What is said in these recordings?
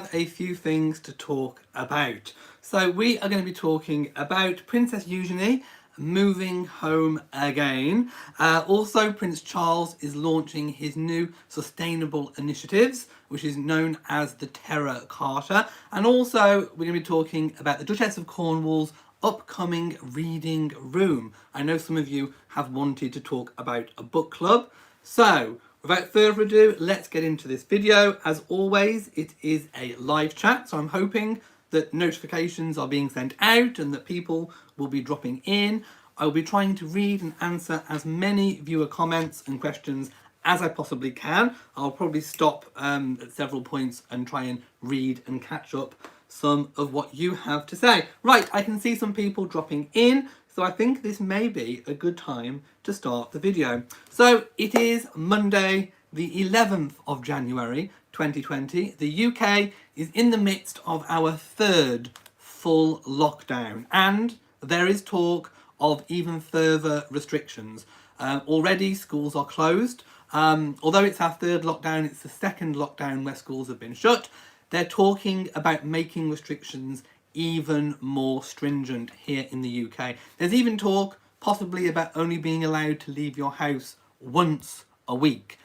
have a few things to talk about. So we are going to be talking about Princess Eugenie moving home again. Also, Prince Charles is launching his new sustainable initiatives, which is known as the Terra Carta. And also, we're going to be talking about the Duchess of Cornwall's upcoming reading room. I know some of you have wanted to talk about a book club. So, without further ado, let's get into this video. As always, it is a live chat, so I'm hoping that notifications are being sent out and that people will be dropping in. I will be trying to read and answer as many viewer comments and questions as I possibly can. I'll probably stop at several points and try and read and catch up some of what you have to say. Right, I can see some people dropping in, so I think this may be a good time to start the video. So it is Monday, the 11th of January 2020. The UK is in the midst of our third full lockdown, and there is talk of even further restrictions. Already schools are closed. Although it's our third lockdown, it's the second lockdown where schools have been shut. They're talking about making restrictions even more stringent here in the UK. There's even talk possibly about only being allowed to leave your house once a week.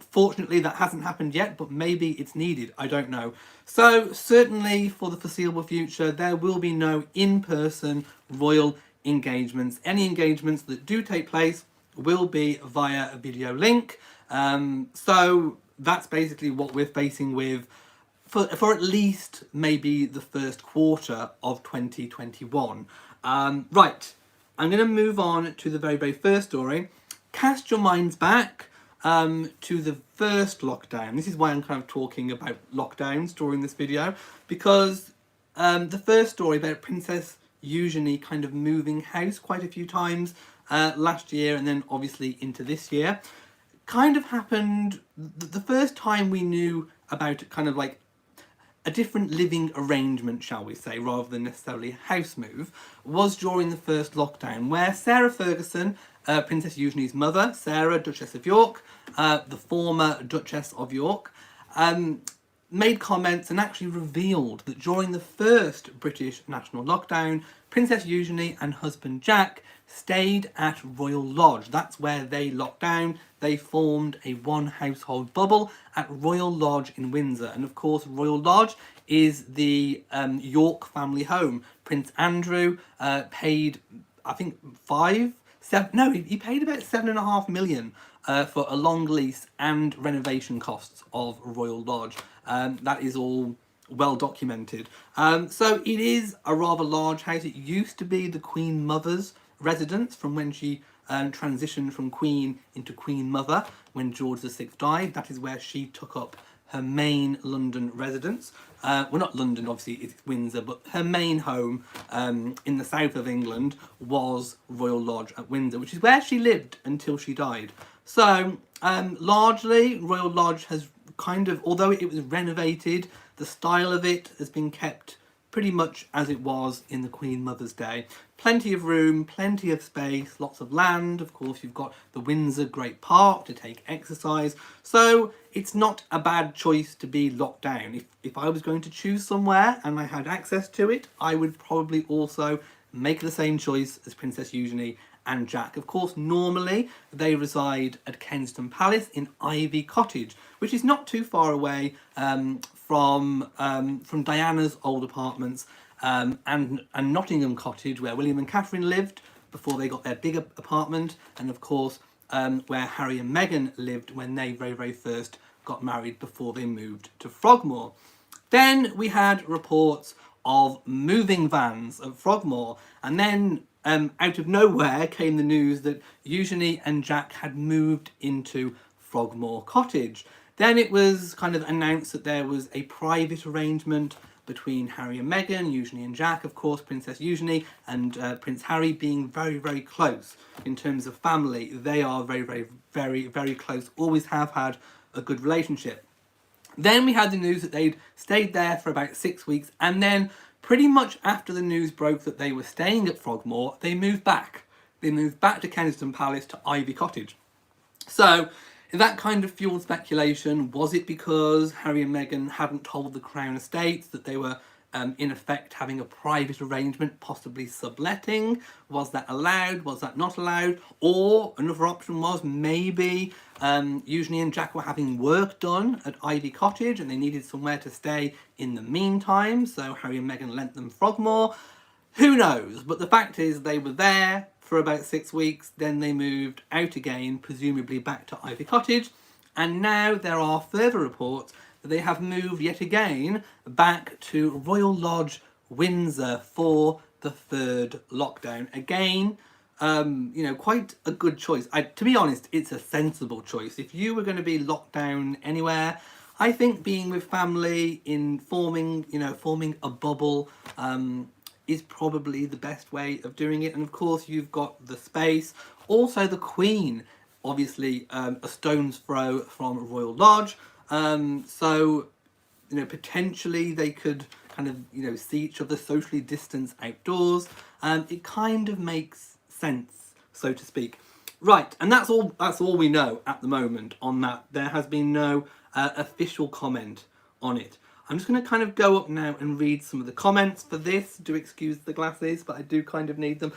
Fortunately, that hasn't happened yet, but maybe it's needed. I don't know. So certainly for the foreseeable future, there will be no in-person royal engagements. Any engagements that do take place will be via a video link. So that's basically what we're facing with for at least maybe the first quarter of 2021. Right, I'm going to move on to the very, very first story. Cast your minds back to the first lockdown. This is why I'm kind of talking about lockdowns during this video, because the first story about Princess Eugenie kind of moving house quite a few times last year and then obviously into this year kind of happened the first time we knew about kind of like a different living arrangement, shall we say, rather than necessarily a house move, was during the first lockdown, where Sarah Ferguson, Princess Eugenie's mother, Sarah, Duchess of York, the former Duchess of York, made comments and actually revealed that during the first British national lockdown, Princess Eugenie and husband Jack stayed at Royal Lodge. That's where they locked down. They formed a one household bubble at Royal Lodge in Windsor. And of course, Royal Lodge is the York family home. Prince Andrew paid, I think, he paid about £7.5 million for a long lease and renovation costs of Royal Lodge. That is all well documented. So it is a rather large house. It used to be the Queen Mother's residence from when she transitioned from Queen into Queen Mother when George VI died. That is where she took up her main London residence. Well, not London, obviously, it's Windsor, but her main home in the south of England was Royal Lodge at Windsor, which is where she lived until she died. So, largely, Royal Lodge has kind of, although it was renovated, the style of it has been kept pretty much as it was in the Queen Mother's day. Plenty of room, plenty of space, lots of land. Of course, you've got the Windsor Great Park to take exercise. So it's not a bad choice to be locked down. If I was going to choose somewhere and I had access to it, I would probably also make the same choice as Princess Eugenie and Jack. Of course, normally they reside at Kensington Palace in Ivy Cottage, which is not too far away from Diana's old apartments and Nottingham Cottage, where William and Catherine lived before they got their bigger apartment, and of course where Harry and Meghan lived when they very, very first got married before they moved to Frogmore. Then we had reports of moving vans at Frogmore, and then out of nowhere came the news that Eugenie and Jack had moved into Frogmore Cottage. Then it was kind of announced that there was a private arrangement between Harry and Meghan, Eugenie and Jack, of course, Princess Eugenie and Prince Harry being very, very close in terms of family. They are very, very, very, very close, always have had a good relationship. Then we had the news that they'd stayed there for about 6 weeks, and then pretty much after the news broke that they were staying at Frogmore, they moved back. They moved back to Kensington Palace to Ivy Cottage. So That kind of fueled speculation. Was it because Harry and Meghan hadn't told the Crown Estates that they were in effect having a private arrangement, possibly subletting? Was that allowed? Was that not allowed? Or another option was maybe Eugenie and Jack were having work done at Ivy Cottage and they needed somewhere to stay in the meantime, so Harry and Meghan lent them Frogmore. Who knows? But the fact is they were there for about 6 weeks, then they moved out again, presumably back to Ivy Cottage, and now there are further reports that they have moved yet again back to Royal Lodge, Windsor for the third lockdown. Again, quite a good choice. To be honest, it's a sensible choice. If you were going to be locked down anywhere, I think being with family in forming a bubble, is probably the best way of doing it. And of course you've got the space. Also the Queen, obviously a stone's throw from Royal Lodge. So, potentially they could kind of, see each other socially distanced outdoors. It kind of makes sense, so to speak. Right, and that's all we know at the moment on that. There has been no official comment on it. I'm just going to kind of go up now and read some of the comments for this. Do excuse the glasses, but I do kind of need them.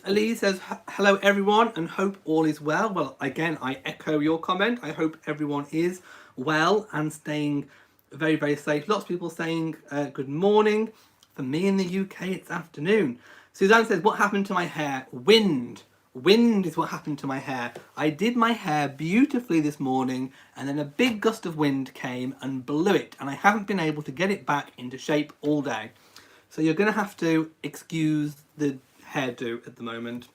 Elise says, hello everyone and hope all is well. Well, again, I echo your comment. I hope everyone is well and staying very, very safe. Lots of people saying good morning. For me in the UK, it's afternoon. Suzanne says, what happened to my hair? Wind. Wind is what happened to my hair. I did my hair beautifully this morning and then a big gust of wind came and blew it and I haven't been able to get it back into shape all day. So you're going to have to excuse the hairdo at the moment.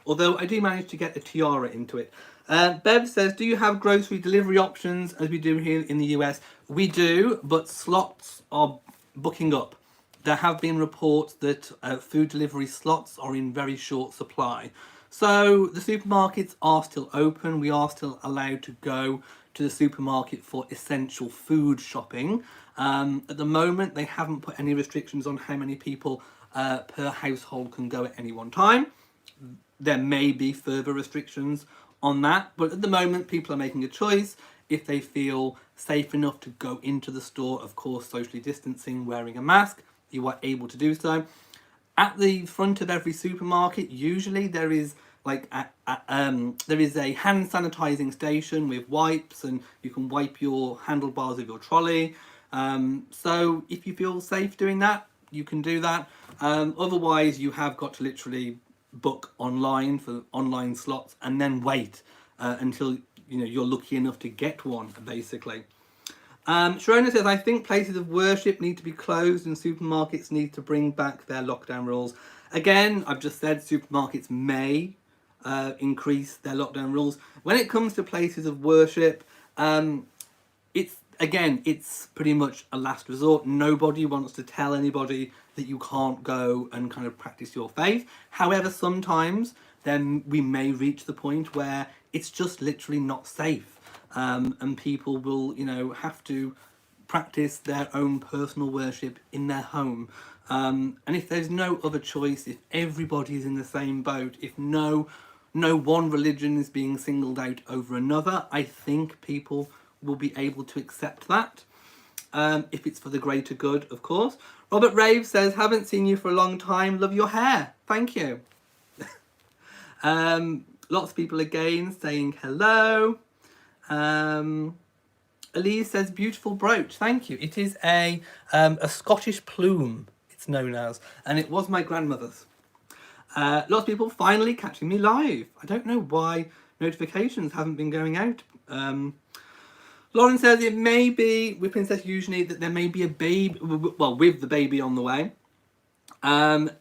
Although I do manage to get a tiara into it. Bev says, do you have grocery delivery options as we do here in the US? We do, but slots are booking up. There have been reports that food delivery slots are in very short supply. So the supermarkets are still open. We are still allowed to go to the supermarket for essential food shopping. At the moment, they haven't put any restrictions on how many people per household can go at any one time. There may be further restrictions on that, but at the moment, people are making a choice. If they feel safe enough to go into the store, of course, socially distancing, wearing a mask, you are able to do so. At the front of every supermarket, usually there is there is a hand sanitizing station with wipes, and you can wipe your handlebars of your trolley. So if you feel safe doing that, you can do that. Otherwise, you have got to literally book online for online slots and then wait until you're lucky enough to get one, basically. Sharona says, I think places of worship need to be closed and supermarkets need to bring back their lockdown rules. Again, I've just said supermarkets may increase their lockdown rules. When it comes to places of worship, it's pretty much a last resort. Nobody wants to tell anybody that you can't go and kind of practice your faith. However, sometimes then we may reach the point where it's just literally not safe. And people will, have to practice their own personal worship in their home. And if there's no other choice, if everybody is in the same boat, if no one religion is being singled out over another, I think people will be able to accept that. If it's for the greater good, of course. Robert Rave says, haven't seen you for a long time. Love your hair. Thank you. Lots of people again saying hello. Elise says, beautiful brooch. Thank you. It is a Scottish plume, it's known as, and it was my grandmother's. Lots of people finally catching me live. I don't know why notifications haven't been going out. Lauren says it may be with Princess Eugenie that there may be a baby, well, with the baby on the way.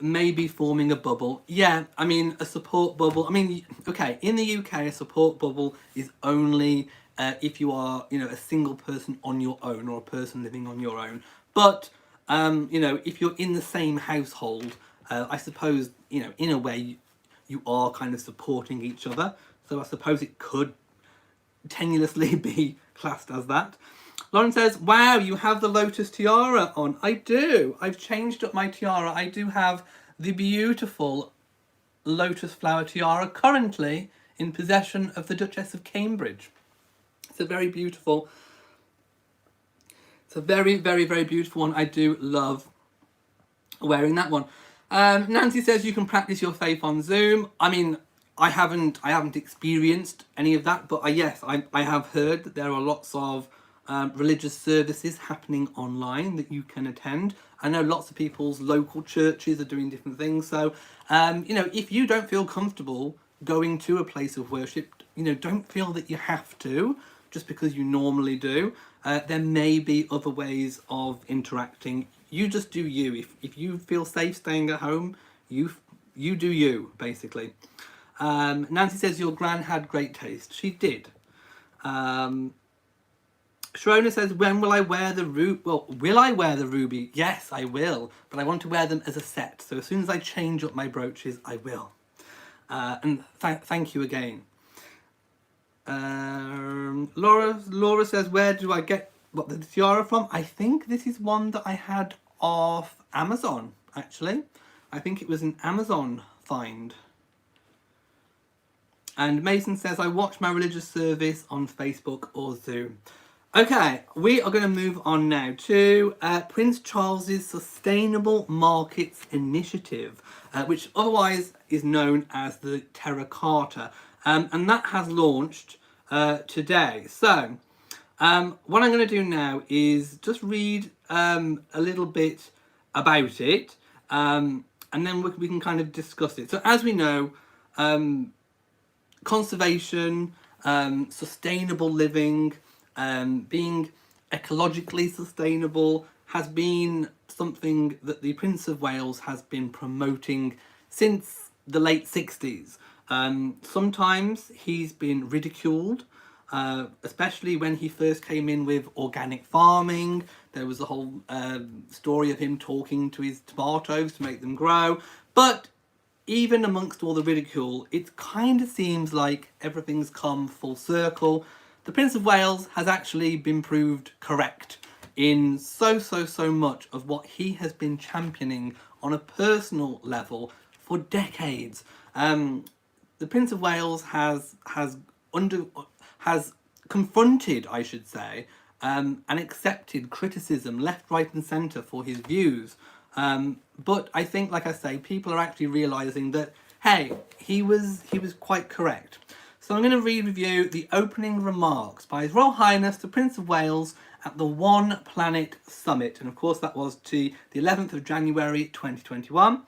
Maybe forming a bubble. Yeah, I mean, a support bubble. I mean, okay, in the UK, a support bubble is only if you are, a single person on your own or a person living on your own. But, if you're in the same household, I suppose, in a way, you are kind of supporting each other. So I suppose it could tenuously be classed as that. Lauren says, wow, you have the lotus tiara on. I do. I've changed up my tiara. I do have the beautiful lotus flower tiara currently in possession of the Duchess of Cambridge. It's a very beautiful, it's a very, very, very beautiful one. I do love wearing that one. Nancy says you can practice your faith on Zoom. I mean, I haven't experienced any of that, but yes, I have heard that there are lots of religious services happening online that you can attend. I know lots of people's local churches are doing different things. So, you know, if you don't feel comfortable going to a place of worship, you know, don't feel that you have to just because you normally do. There may be other ways of interacting. You just do you. If you feel safe staying at home, you do you, basically. Nancy says your gran had great taste. She did. Sharona says, when will I wear the ruby? Well, will I wear the ruby? Yes, I will. But I want to wear them as a set. So as soon as I change up my brooches, I will. And thank you again. Laura says, where do I get the tiara from? I think this is one that I had off Amazon, actually. I think it was an Amazon find. And Mason says, I watch my religious service on Facebook or Zoom. Okay, we are going to move on now to Prince Charles's Sustainable Markets Initiative, which otherwise is known as the Terra Carta. And that has launched today. So, what I'm going to do now is just read a little bit about it, and then we can kind of discuss it. So, as we know, conservation, sustainable living, being ecologically sustainable has been something that the Prince of Wales has been promoting since the late 60s. Sometimes he's been ridiculed, especially when he first came in with organic farming. There was a whole story of him talking to his tomatoes to make them grow. But even amongst all the ridicule, it kind of seems like everything's come full circle. The Prince of Wales has actually been proved correct in so much of what he has been championing on a personal level for decades. The Prince of Wales has confronted, I should say, and accepted criticism left, right, and centre for his views. But I think, like I say, people are actually realising that, hey, he was quite correct. So I'm going to read with you the opening remarks by His Royal Highness the Prince of Wales at the One Planet Summit. And of course that was to the 11th of January 2021.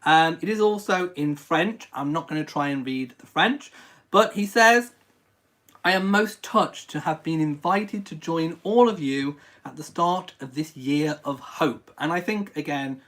It is also in French. I'm not going to try and read the French. But he says, I am most touched to have been invited to join all of you at the start of this year of hope. And I think, again,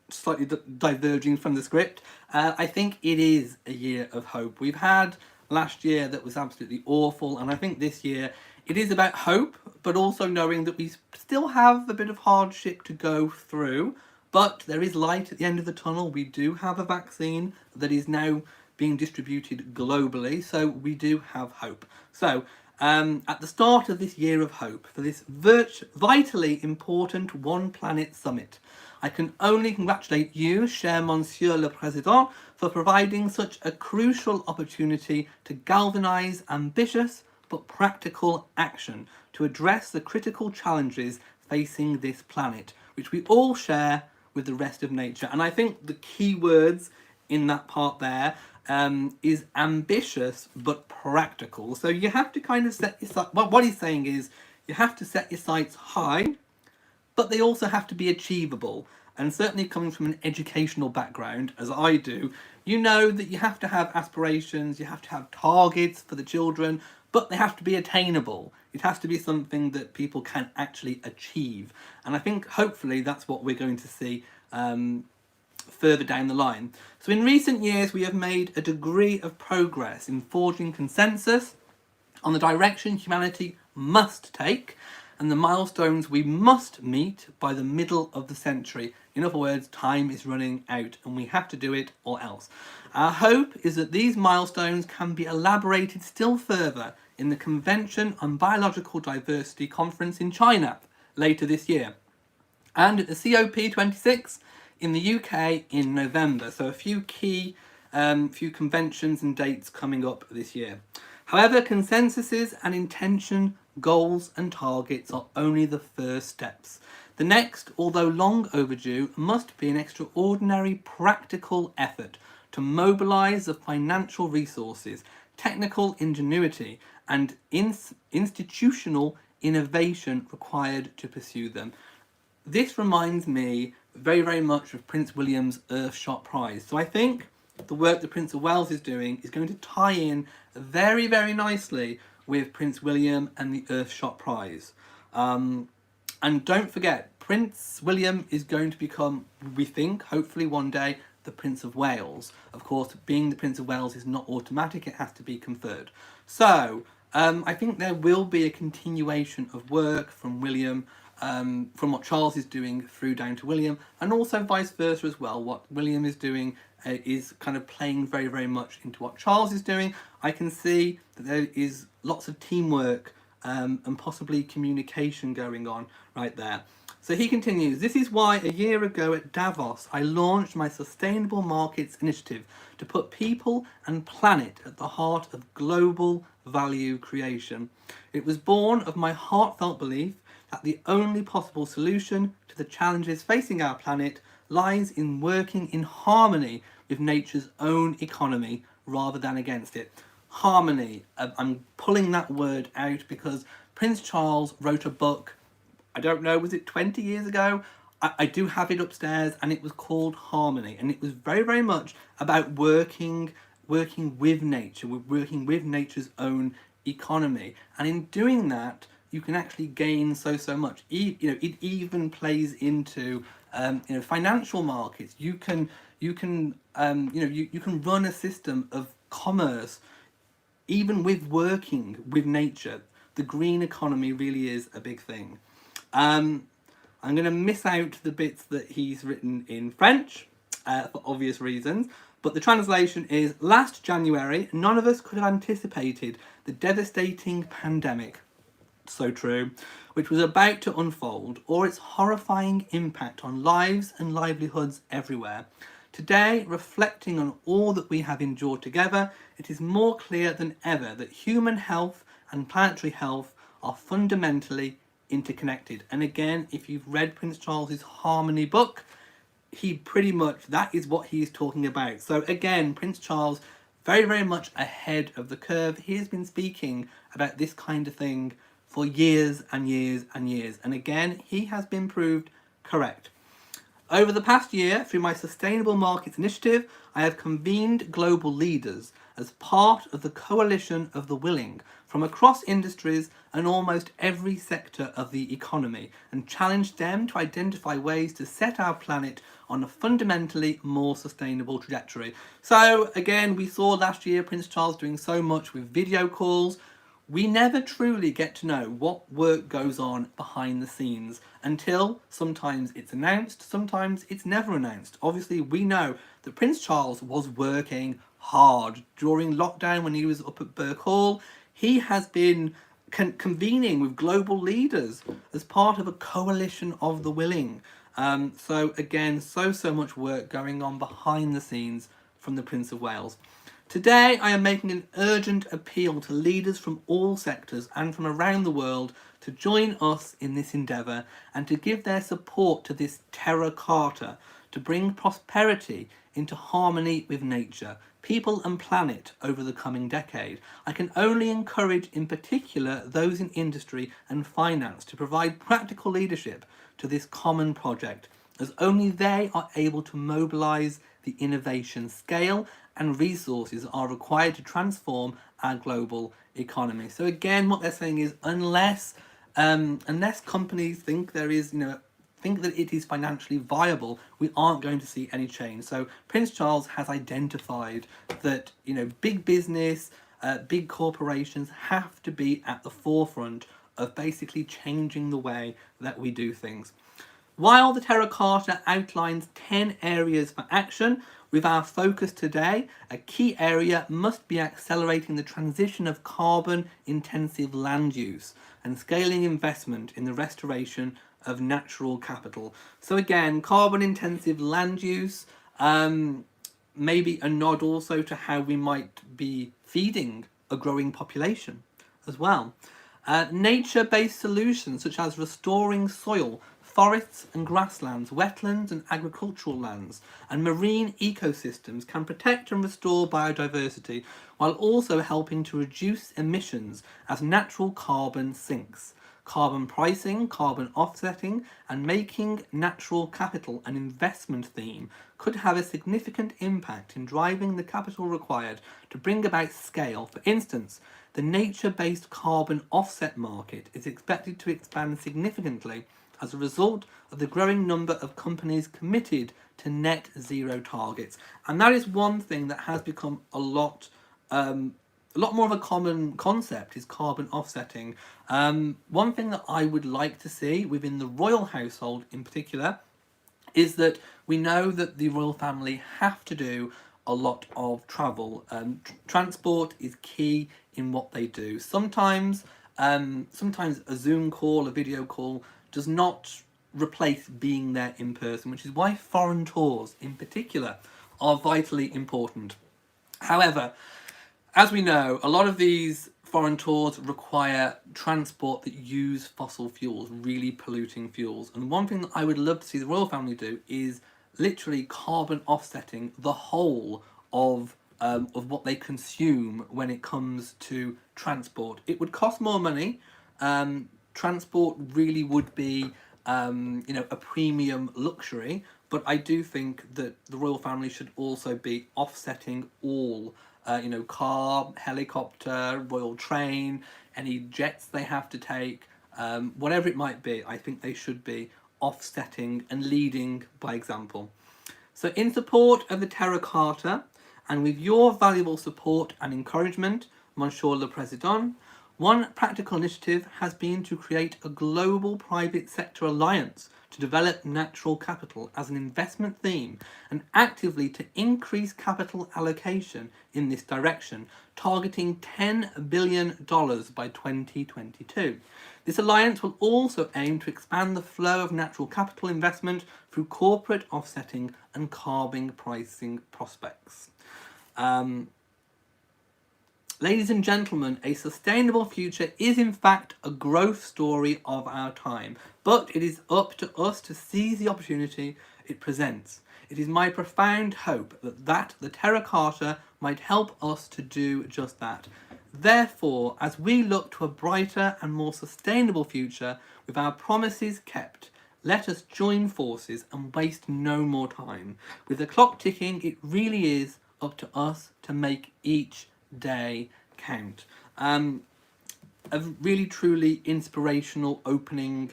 slightly diverging from the script, I think it is a year of hope. We've had last year that was absolutely awful, and I think this year it is about hope, but also knowing that we still have a bit of hardship to go through, but there is light at the end of the tunnel. We do have a vaccine that is now being distributed globally, so we do have hope. So at the start of this year of hope, for this vitally important One Planet Summit, I can only congratulate you, cher Monsieur le Président, for providing such a crucial opportunity to galvanise ambitious but practical action to address the critical challenges facing this planet, which we all share with the rest of nature. And I think the key words in that part there is ambitious but practical. So you have to kind of set your sights, well, what he's saying is you have to set your sights high, but they also have to be achievable. And certainly coming from an educational background, as I do, you know that you have to have aspirations, you have to have targets for the children, but they have to be attainable. It has to be something that people can actually achieve. And I think hopefully that's what we're going to see further down the line. So in recent years, we have made a degree of progress in forging consensus on the direction humanity must take and the milestones we must meet by the middle of the century. In other words, time is running out and we have to do it or else. Our hope is that these milestones can be elaborated still further in the Convention on Biological Diversity Conference in China later this year, and at the COP26 in the UK in November. So a few key few conventions and dates coming up this year. However, consensuses and intention, goals and targets are only the first steps. The next, although long overdue, must be an extraordinary practical effort to mobilise the financial resources, technical ingenuity and institutional innovation required to pursue them. This reminds me very, very much of Prince William's Earthshot Prize. So I think the work that Prince of Wales is doing is going to tie in very, very nicely with Prince William and the Earthshot Prize. And don't forget, Prince William is going to become, we think, hopefully one day, the Prince of Wales. Of course, being the Prince of Wales is not automatic, it has to be conferred. So, I think there will be a continuation of work from William, from what Charles is doing through down to William, and also vice versa as well. What William is doing is kind of playing very, very much into what Charles is doing. I can see that there is lots of teamwork and possibly communication going on right there. So he continues, this is why a year ago at Davos, I launched my Sustainable Markets Initiative to put people and planet at the heart of global value creation. It was born of my heartfelt belief that the only possible solution to the challenges facing our planet lies in working in harmony with nature's own economy rather than against it. Harmony. I'm pulling that word out because Prince Charles wrote a book, I don't know, was it 20 years ago? I do have it upstairs, and it was called Harmony, and it was very, very much about working with nature, working with nature's own economy. And in doing that, you can actually gain so much. It even plays into financial markets. You can run a system of commerce even with working with nature. The green economy really is a big thing. I'm going to miss out the bits that he's written in French for obvious reasons, but the translation is, last January, none of us could have anticipated the devastating pandemic, so true, which was about to unfold, or its horrifying impact on lives and livelihoods everywhere. Today, reflecting on all that we have endured together, it is more clear than ever that human health and planetary health are fundamentally interconnected. And again, if you've read Prince Charles's Harmony book, he pretty much, that is what he's talking about. So again, Prince Charles, very, very much ahead of the curve. He has been speaking about this kind of thing for years and years and years. And again, he has been proved correct. Over the past year, through my Sustainable Markets Initiative, I have convened global leaders as part of the coalition of the willing from across industries and almost every sector of the economy, and challenged them to identify ways to set our planet on a fundamentally more sustainable trajectory. So again, we saw last year Prince Charles doing so much with video calls. We never truly get to know what work goes on behind the scenes until sometimes it's announced, sometimes it's never announced. Obviously, we know that Prince Charles was working hard during lockdown when he was up at Burke Hall. He has been convening with global leaders as part of a coalition of the willing. So again, so much work going on behind the scenes from the Prince of Wales. Today, I am making an urgent appeal to leaders from all sectors and from around the world to join us in this endeavour and to give their support to this Terra Carta to bring prosperity into harmony with nature, people and planet over the coming decade. I can only encourage in particular those in industry and finance to provide practical leadership to this common project, as only they are able to mobilise the innovation scale and resources are required to transform our global economy. So again, what they're saying is unless companies think think that it is financially viable, we aren't going to see any change. So Prince Charles has identified that big business, big corporations have to be at the forefront of basically changing the way that we do things. While the Terra Carta outlines 10 areas for action, with our focus today, a key area must be accelerating the transition of carbon-intensive land use and scaling investment in the restoration of natural capital. So again, carbon-intensive land use, maybe a nod also to how we might be feeding a growing population as well. Nature-based solutions such as restoring soil, forests and grasslands, wetlands and agricultural lands, and marine ecosystems can protect and restore biodiversity while also helping to reduce emissions as natural carbon sinks. Carbon pricing, carbon offsetting, and making natural capital an investment theme could have a significant impact in driving the capital required to bring about scale. For instance, the nature-based carbon offset market is expected to expand significantly as a result of the growing number of companies committed to net zero targets. And that is one thing that has become a lot more of a common concept is carbon offsetting. One thing that I would like to see within the royal household in particular is that we know that the royal family have to do a lot of travel. Transport is key in what they do. Sometimes a Zoom call, a video call, does not replace being there in person, which is why foreign tours in particular are vitally important. However, as we know, a lot of these foreign tours require transport that use fossil fuels, really polluting fuels. And one thing that I would love to see the royal family do is literally carbon offsetting the whole of what they consume when it comes to transport. It would cost more money. Transport really would be a premium luxury, but I do think that the royal family should also be offsetting all car, helicopter, royal train, any jets they have to take, whatever it might be. I think they should be offsetting and leading by example. So in support of the Terra Carta, and with your valuable support and encouragement, Monsieur le Président, one practical initiative has been to create a global private sector alliance to develop natural capital as an investment theme and actively to increase capital allocation in this direction, targeting $10 billion by 2022. This alliance will also aim to expand the flow of natural capital investment through corporate offsetting and carbon pricing prospects. Ladies and gentlemen, a sustainable future is in fact a growth story of our time, but it is up to us to seize the opportunity it presents. It is my profound hope that the Terra Carta might help us to do just that. Therefore, as we look to a brighter and more sustainable future with our promises kept, let us join forces and waste no more time. With the clock ticking, it really is up to us to make each day count. A really truly inspirational opening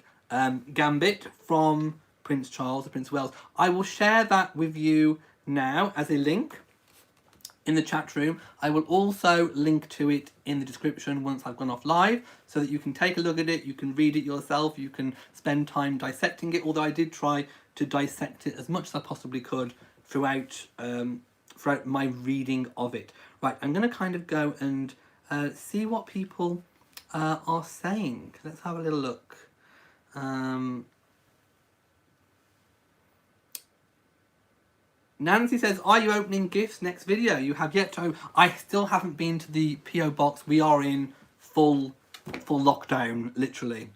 gambit from Prince Charles, the Prince of Wales. I will share that with you now as a link in the chat room. I will also link to it in the description once I've gone off live so that you can take a look at it, you can read it yourself, you can spend time dissecting it, although I did try to dissect it as much as I possibly could throughout my reading of it. Right, I'm going to kind of go and see what people are saying. Let's have a little look. Nancy says, are you opening gifts next video? You have yet to. I still haven't been to the PO box. We are in full lockdown, literally.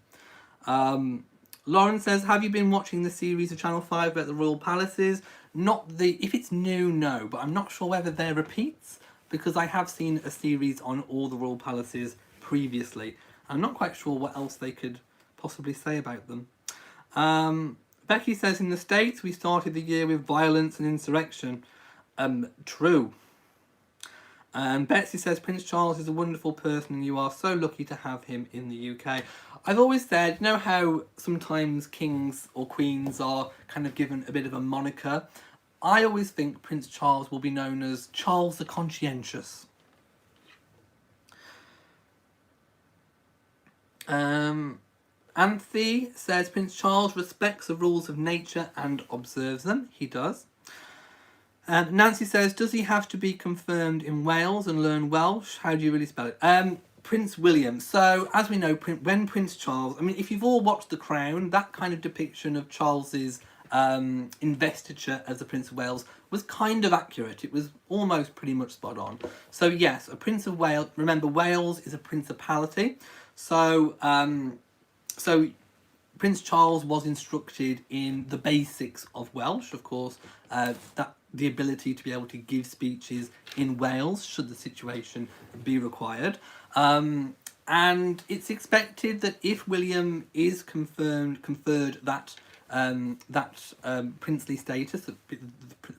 Lauren says, have you been watching the series of Channel 5 about the royal palaces? If it's new, no, but I'm not sure whether they're repeats, because I have seen a series on all the royal palaces previously. I'm not quite sure what else they could possibly say about them. Becky says, in the States, we started the year with violence and insurrection. True. Betsy says, Prince Charles is a wonderful person and you are so lucky to have him in the UK. I've always said, you know how sometimes kings or queens are kind of given a bit of a moniker? I always think Prince Charles will be known as Charles the Conscientious. Anthony says, Prince Charles respects the rules of nature and observes them. He does. Nancy says, does he have to be confirmed in Wales and learn Welsh? How do you really spell it? Prince William. So, as we know, when Prince Charles, I mean, if you've all watched The Crown, that kind of depiction of Charles's investiture as the Prince of Wales was kind of accurate. It was almost pretty much spot on. So yes, a Prince of Wales. Remember, Wales is a principality. So so Prince Charles was instructed in the basics of Welsh, of course, that the ability to be able to give speeches in Wales should the situation be required. And it's expected that if William is conferred that princely status, the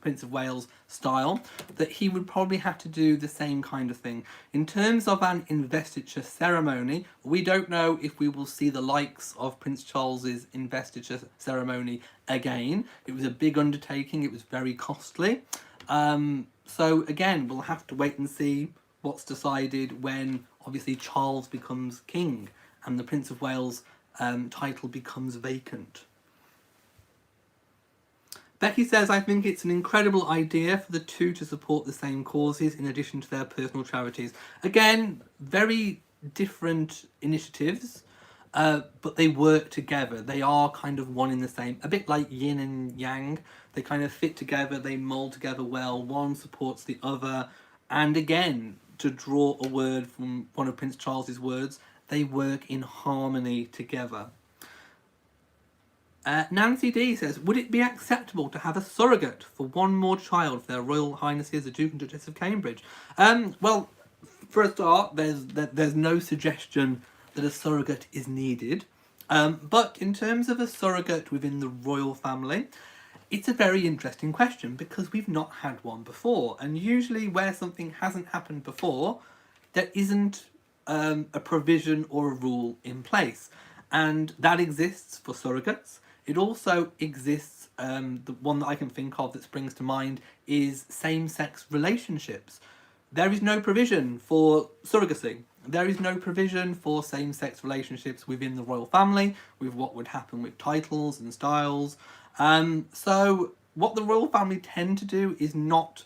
Prince of Wales style, that he would probably have to do the same kind of thing. In terms of an investiture ceremony, we don't know if we will see the likes of Prince Charles's investiture ceremony again. It was a big undertaking, it was very costly. So again, we'll have to wait and see what's decided when obviously Charles becomes king and the Prince of Wales title becomes vacant. Becky says, I think it's an incredible idea for the two to support the same causes in addition to their personal charities. Again, very different initiatives, but they work together. They are kind of one in the same, a bit like yin and yang. They kind of fit together, they mold together well, one supports the other. And again, to draw a word from one of Prince Charles's words, they work in harmony together. Nancy D says, would it be acceptable to have a surrogate for one more child for their Royal Highnesses the Duke and Duchess of Cambridge? Well, for a start, there's no suggestion that a surrogate is needed. But in terms of a surrogate within the royal family, it's a very interesting question because we've not had one before. And usually where something hasn't happened before, there isn't a provision or a rule in place. And that exists for surrogates. It also exists, the one that I can think of that springs to mind is same-sex relationships. There is no provision for surrogacy. There is no provision for same-sex relationships within the royal family, with what would happen with titles and styles. So what the royal family tend to do is not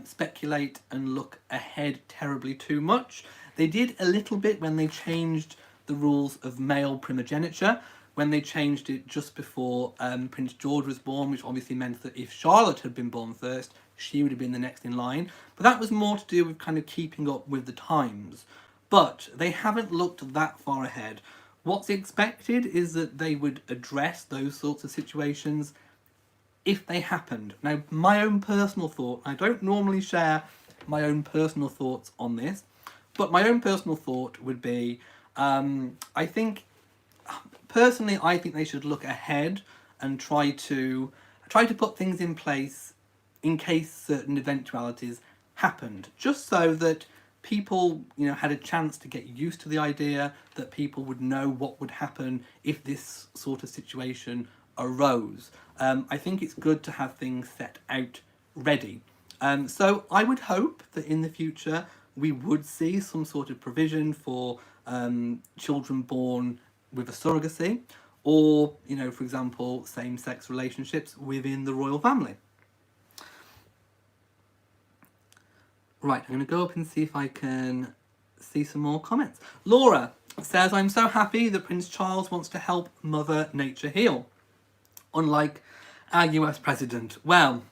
speculate and look ahead terribly too much. They did a little bit when they changed the rules of male primogeniture, when they changed it just before Prince George was born, which obviously meant that if Charlotte had been born first, she would have been the next in line. But that was more to do with kind of keeping up with the times. But they haven't looked that far ahead. What's expected is that they would address those sorts of situations if they happened. Now, my own personal thought, I don't normally share my own personal thoughts on this, but my own personal thought would be, personally, I think they should look ahead and try to put things in place in case certain eventualities happened, just so that people, had a chance to get used to the idea, that people would know what would happen if this sort of situation arose. I think it's good to have things set out ready. So I would hope that in the future we would see some sort of provision for children born with a surrogacy, or, for example, same-sex relationships within the royal family. Right, I'm going to go up and see if I can see some more comments. Laura says, I'm so happy that Prince Charles wants to help Mother Nature heal, unlike our US president. Well,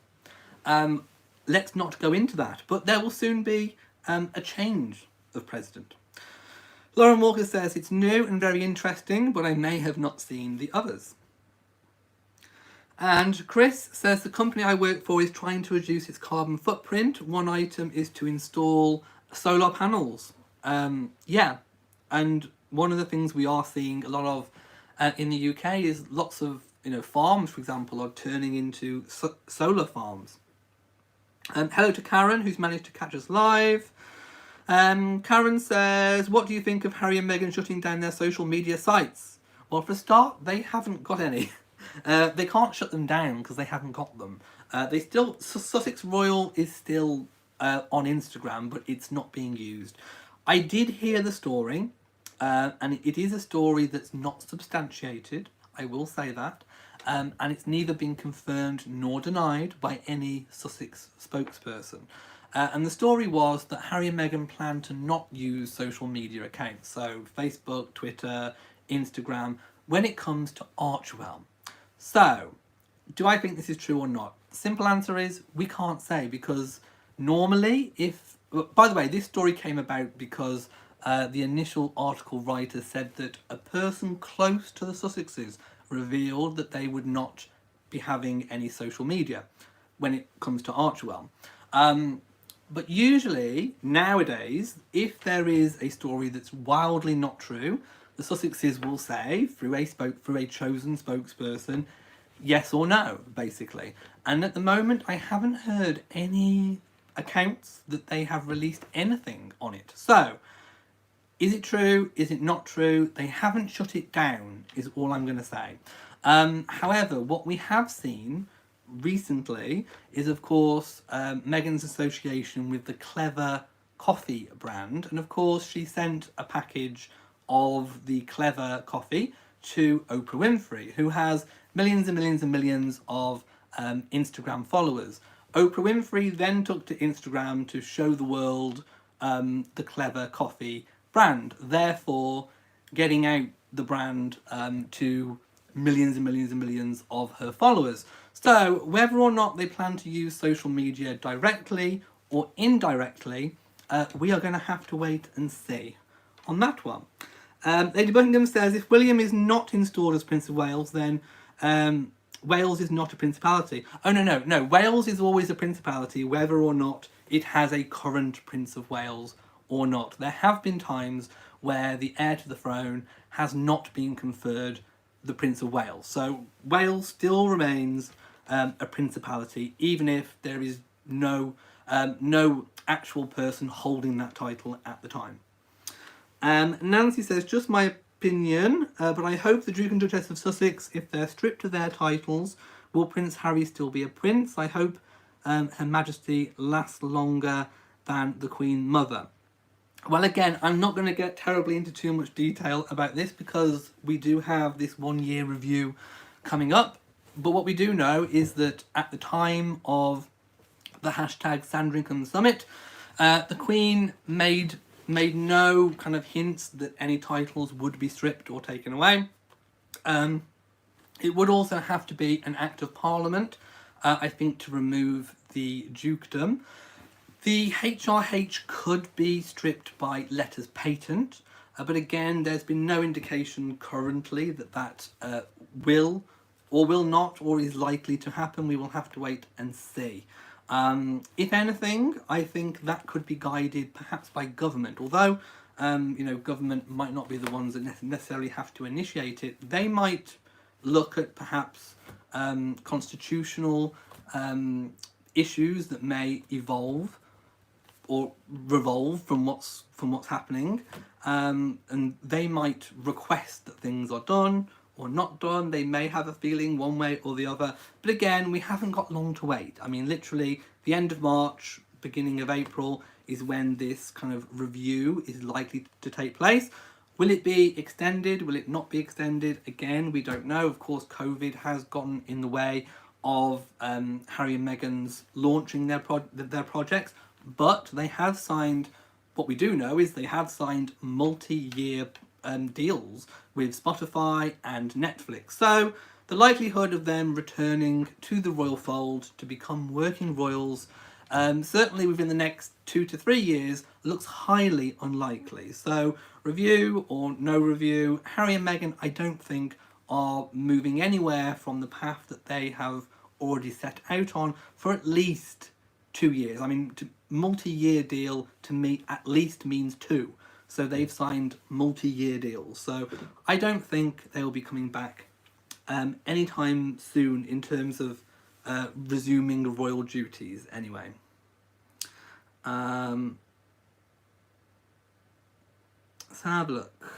let's not go into that, but there will soon be a change of president. Lauren Walker says, it's new and very interesting, but I may have not seen the others. And Chris says, the company I work for is trying to reduce its carbon footprint. One item is to install solar panels. Yeah, and one of the things we are seeing a lot of in the UK is lots of farms, for example, are turning into solar farms. Hello to Karen, who's managed to catch us live. Karen says, what do you think of Harry and Meghan shutting down their social media sites? Well, for a start, they haven't got any. They can't shut them down because they haven't got them. Sussex Royal is still on Instagram, but it's not being used. I did hear the story, and it is a story that's not substantiated, I will say that, and it's neither been confirmed nor denied by any Sussex spokesperson. And the story was that Harry and Meghan plan to not use social media accounts, so Facebook, Twitter, Instagram, when it comes to Archewell. So, do I think this is true or not? Simple answer is we can't say, because normally if... By the way, this story came about because the initial article writer said that a person close to the Sussexes revealed that they would not be having any social media when it comes to Archewell. But usually, nowadays, if there is a story that's wildly not true, the Sussexes will say, through a chosen spokesperson, yes or no, basically. And at the moment, I haven't heard any accounts that they have released anything on it. So, is it true? Is it not true? They haven't shut it down, is all I'm going to say. However, what we have seen recently is, of course, Meghan's association with the Clever coffee brand. And of course, she sent a package of the Clever coffee to Oprah Winfrey, who has millions and millions and millions of Instagram followers. Oprah Winfrey then took to Instagram to show the world the Clever coffee brand, therefore getting out the brand to millions and millions and millions of her followers. So whether or not they plan to use social media directly or indirectly, we are going to have to wait and see on that one. Lady Buckingham says, if William is not installed as Prince of Wales, then Wales is not a principality. Oh, no. Wales is always a principality, whether or not it has a current Prince of Wales or not. There have been times where the heir to the throne has not been conferred the Prince of Wales. So Wales still remains a principality, even if there is no actual person holding that title at the time. Nancy says, just my opinion, but I hope the Duke and Duchess of Sussex, if they're stripped of their titles, will Prince Harry still be a prince? I hope Her Majesty lasts longer than the Queen Mother. Well, again, I'm not going to get terribly into too much detail about this because we do have this 1 year review coming up. But what we do know is that at the time of the hashtag Sandringham Summit, the Queen made no kind of hints that any titles would be stripped or taken away. It would also have to be an Act of Parliament, I think, to remove the dukedom. The HRH could be stripped by letters patent, but again, there's been no indication currently that will or will not or is likely to happen. We will have to wait and see. If anything, I think that could be guided perhaps by government, although government might not be the ones that necessarily have to initiate it. They might look at perhaps constitutional issues that may evolve or revolve from what's happening, and they might request that things are done or not done. They may have a feeling one way or the other, but again, we haven't got long to wait. I mean, literally the end of March, beginning of April is when this kind of review is likely to take place. Will it be extended? Will it not be extended? Again, we don't know. Of course, COVID has gotten in the way of Harry and Meghan's launching their projects, but they have signed, what we do know is they have signed multi-year deals with Spotify and Netflix. So the likelihood of them returning to the royal fold to become working royals, certainly within the next 2 to 3 years, looks highly unlikely. So review or no review, Harry and Meghan, I don't think, are moving anywhere from the path that they have already set out on for at least 2 years. I mean, multi-year deal to me at least means 2. So they've signed multi-year deals. So I don't think they will be coming back anytime soon in terms of resuming royal duties anyway. Let's have a look.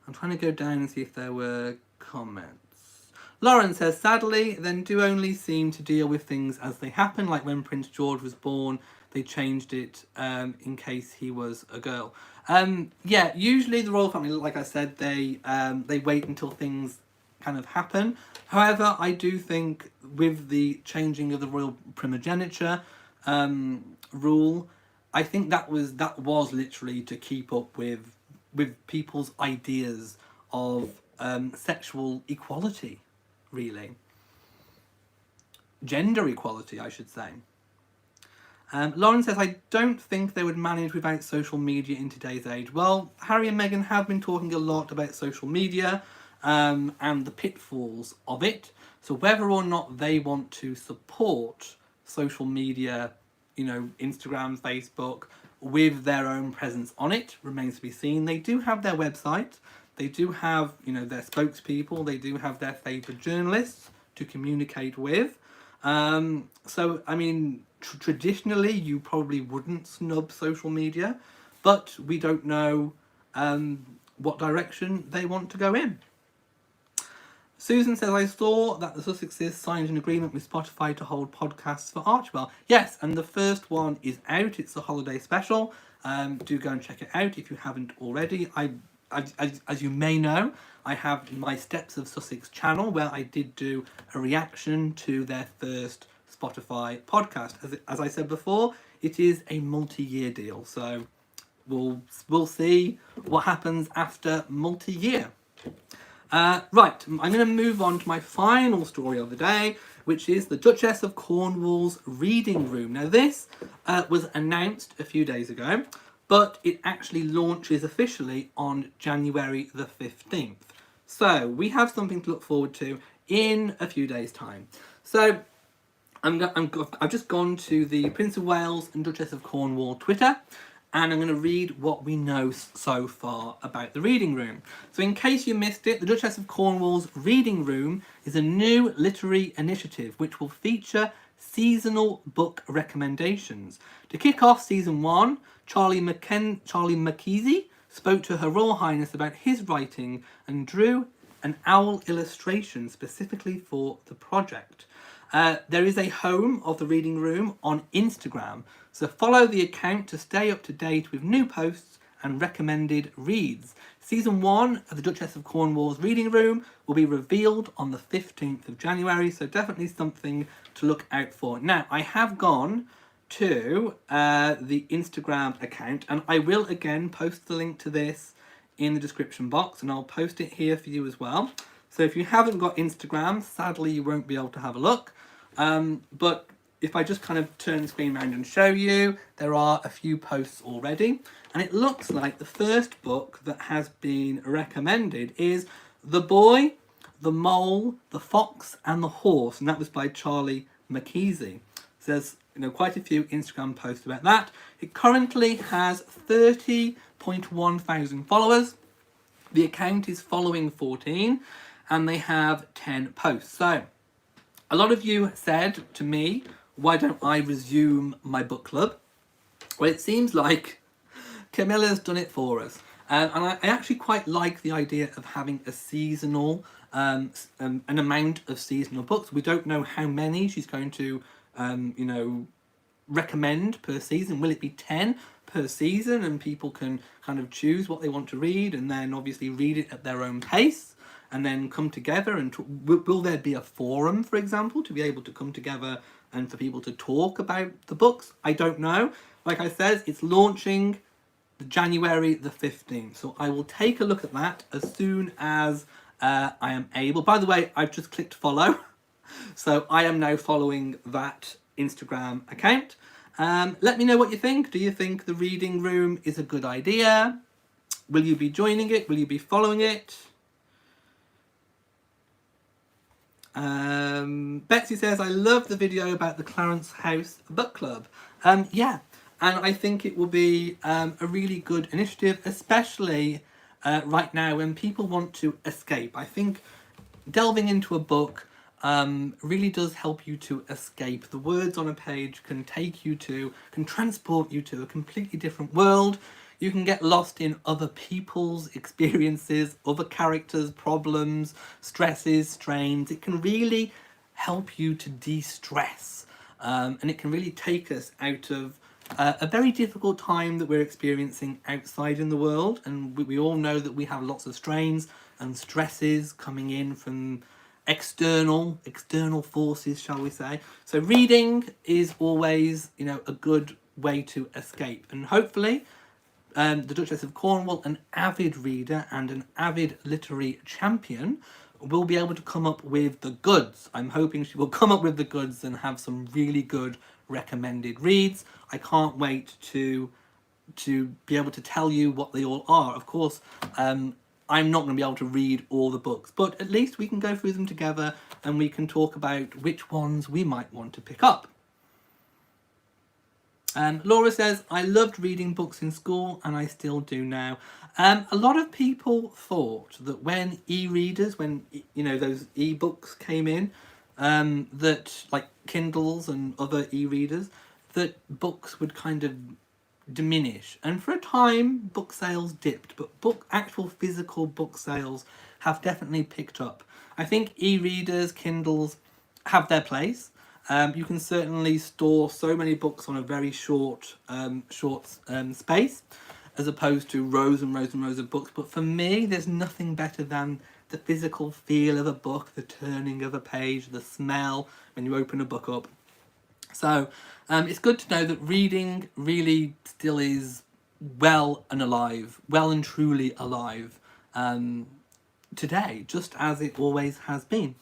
I'm trying to go down and see if there were comments. Lauren says, sadly, then do only seem to deal with things as they happen, like when Prince George was born, they changed it in case he was a girl. Yeah, usually the royal family, like I said, they wait until things kind of happen. However, I do think with the changing of the royal primogeniture rule, I think that was literally to keep up with people's ideas of sexual equality, really. gender equality, I should say. Lauren says, I don't think they would manage without social media in today's age. Well, Harry and Meghan have been talking a lot about social media and the pitfalls of it. So whether or not they want to support social media, Instagram, Facebook, with their own presence on it remains to be seen. They do have their website. They do have, their spokespeople. They do have their favoured journalists to communicate with. So, I mean, traditionally, you probably wouldn't snub social media, but we don't know what direction they want to go in. Susan says, I saw that the Sussexes signed an agreement with Spotify to hold podcasts for Archibald. Yes, and the first one is out. It's the holiday special. Do go and check it out if you haven't already. As you may know, I have my Steps of Sussex channel where I did do a reaction to their first Spotify podcast. As I said before, it is a multi-year deal, so we'll see what happens after multi-year. Right, I'm going to move on to my final story of the day, which is the Duchess of Cornwall's reading room. Now this was announced a few days ago, but it actually launches officially on January the 15th. So we have something to look forward to in a few days' time. So I've just gone to the Prince of Wales and Duchess of Cornwall Twitter, and I'm going to read what we know so far about the reading room. So in case you missed it, the Duchess of Cornwall's reading room is a new literary initiative which will feature seasonal book recommendations. To kick off season 1, Charlie Mackenzie spoke to Her Royal Highness about his writing and drew an owl illustration specifically for the project. There is a home of the reading room on Instagram, so follow the account to stay up to date with new posts and recommended reads. Season 1 of the Duchess of Cornwall's reading room will be revealed on the 15th of January, so definitely something to look out for. Now, I have gone to the Instagram account, and I will again post the link to this in the description box, and I'll post it here for you as well. So if you haven't got Instagram, sadly you won't be able to have a look. But if I just kind of turn the screen around and show you, there are a few posts already. And it looks like the first book that has been recommended is The Boy, the Mole, the Fox and the Horse. And that was by Charlie Mackenzie. So there's quite a few Instagram posts about that. It currently has 30.1 thousand followers. The account is following 14 and they have 10 posts. So a lot of you said to me, why don't I resume my book club? Well, it seems like Camilla's done it for us. And I actually quite like the idea of having a seasonal, an amount of seasonal books. We don't know how many she's going to, recommend per season. Will it be 10 per season and people can kind of choose what they want to read and then obviously read it at their own pace? And then come together and will there be a forum, for example, to be able to come together and for people to talk about the books? I don't know. Like I said, it's launching January the 15th. So I will take a look at that as soon as I am able. By the way, I've just clicked follow. So I am now following that Instagram account. Let me know what you think. Do you think the reading room is a good idea? Will you be joining it? Will you be following it? Betsy says, I love the video about the Clarence House Book Club. Yeah, and I think it will be a really good initiative, especially right now when people want to escape. I think delving into a book really does help you to escape. The words on a page can transport you to a completely different world. You can get lost in other people's experiences, other characters' problems, stresses, strains. It can really help you to de-stress. And it can really take us out of a very difficult time that we're experiencing outside in the world. And we all know that we have lots of strains and stresses coming in from external forces, shall we say. So reading is always, a good way to escape. And hopefully, the Duchess of Cornwall, an avid reader and an avid literary champion, will be able to come up with the goods. I'm hoping she will come up with the goods and have some really good recommended reads. I can't wait to be able to tell you what they all are. Of course, I'm not going to be able to read all the books, but at least we can go through them together and we can talk about which ones we might want to pick up. Laura says, I loved reading books in school and I still do now. A lot of people thought that when e-readers, when those e-books came in, that like Kindles and other e-readers, that books would kind of diminish. And for a time, book sales dipped, but actual physical book sales have definitely picked up. I think e-readers, Kindles have their place. You can certainly store so many books on a very short space, as opposed to rows and rows and rows of books. But for me, there's nothing better than the physical feel of a book, the turning of a page, the smell when you open a book up. So it's good to know that reading really still is well and truly alive today, just as it always has been.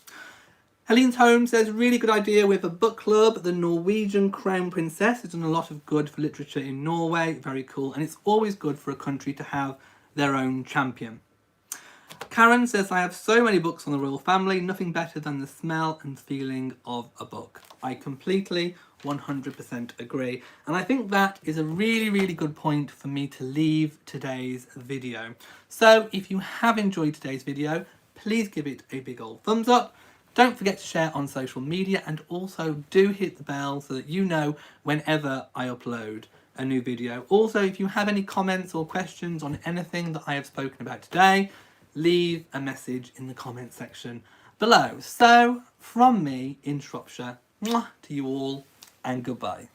Helene's Home says, really good idea with a book club. The Norwegian Crown Princess has done a lot of good for literature in Norway. Very cool. And it's always good for a country to have their own champion. Karen says, I have so many books on the royal family. Nothing better than the smell and feeling of a book. I completely 100% agree. And I think that is a really, really good point for me to leave today's video. So if you have enjoyed today's video, please give it a big old thumbs up. Don't forget to share on social media, and also do hit the bell so that you know whenever I upload a new video. Also, if you have any comments or questions on anything that I have spoken about today, leave a message in the comment section below. So, from me in Shropshire, mwah, to you all, and goodbye.